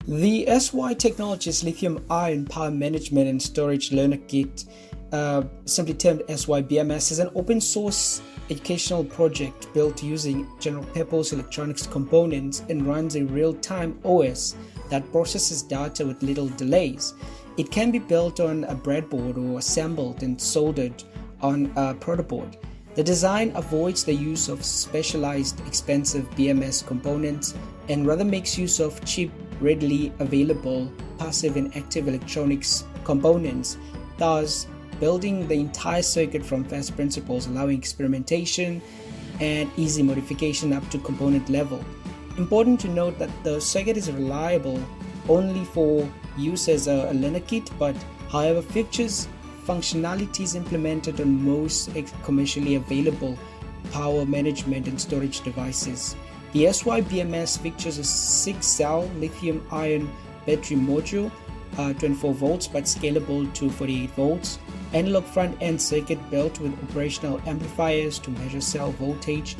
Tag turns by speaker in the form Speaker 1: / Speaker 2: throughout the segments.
Speaker 1: The SY Technologies Lithium-ion Power Management and Storage Learner Kit, simply termed SY BMS, is an open source educational project built using general purpose electronics components and runs a real-time OS that processes data with little delays. It can be built on a breadboard or assembled and soldered on a protoboard. The design avoids the use of specialized, expensive BMS components and rather makes use of cheap, readily available passive and active electronics components, thus building the entire circuit from first principles, allowing experimentation and easy modification up to component level. Important to note that the circuit is reliable only for use as a learner kit, but however features functionalities implemented on most commercially available power management and storage devices. The SY BMS features a 6-cell lithium-ion battery module, 24 volts but scalable to 48 volts, analog front-end circuit built with operational amplifiers to measure cell voltage,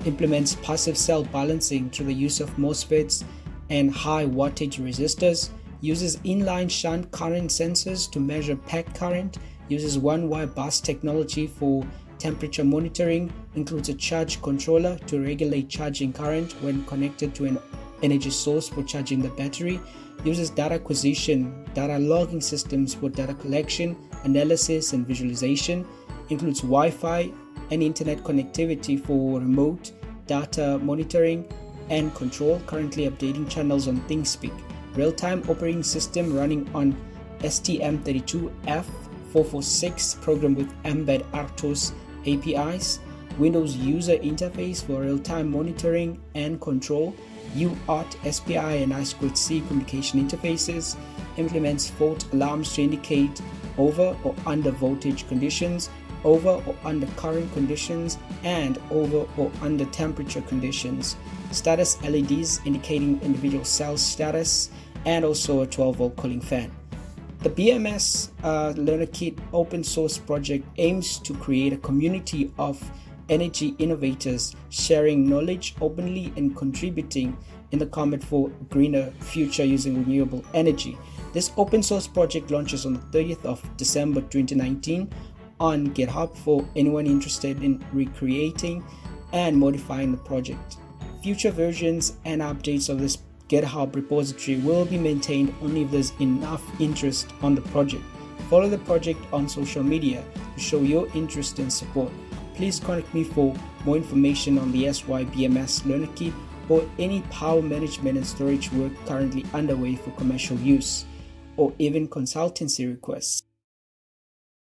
Speaker 1: implements passive cell balancing through the use of MOSFETs and high wattage resistors, uses inline shunt current sensors to measure pack current, uses one-wire bus technology for temperature monitoring, includes a charge controller to regulate charging current when connected to an energy source for charging the battery, uses data acquisition, data logging systems for data collection, analysis and visualization, includes Wi-Fi and internet connectivity for remote data monitoring and control, currently updating channels on ThingSpeak, real-time operating system running on STM32F446 program with Mbed RTOS APIs, Windows user interface for real-time monitoring and control, UART, SPI and I2C communication interfaces, implements fault alarms to indicate over or under voltage conditions, over or under current conditions, and over or under temperature conditions, status LEDs indicating individual cell status, and also a 12-volt cooling fan. The BMS Learner Kit open source project aims to create a community of energy innovators sharing knowledge openly and contributing in the combat for a greener future using renewable energy. This open source project launches on the 30th of December 2019 on GitHub for anyone interested in recreating and modifying the project. Future versions and updates of this GitHub repository will be maintained only if there's enough interest on the project. Follow the project on social media to show your interest and support. Please contact me for more information on the SY BMS Learner Kit or any power management and storage work currently underway for commercial use, or even consultancy requests.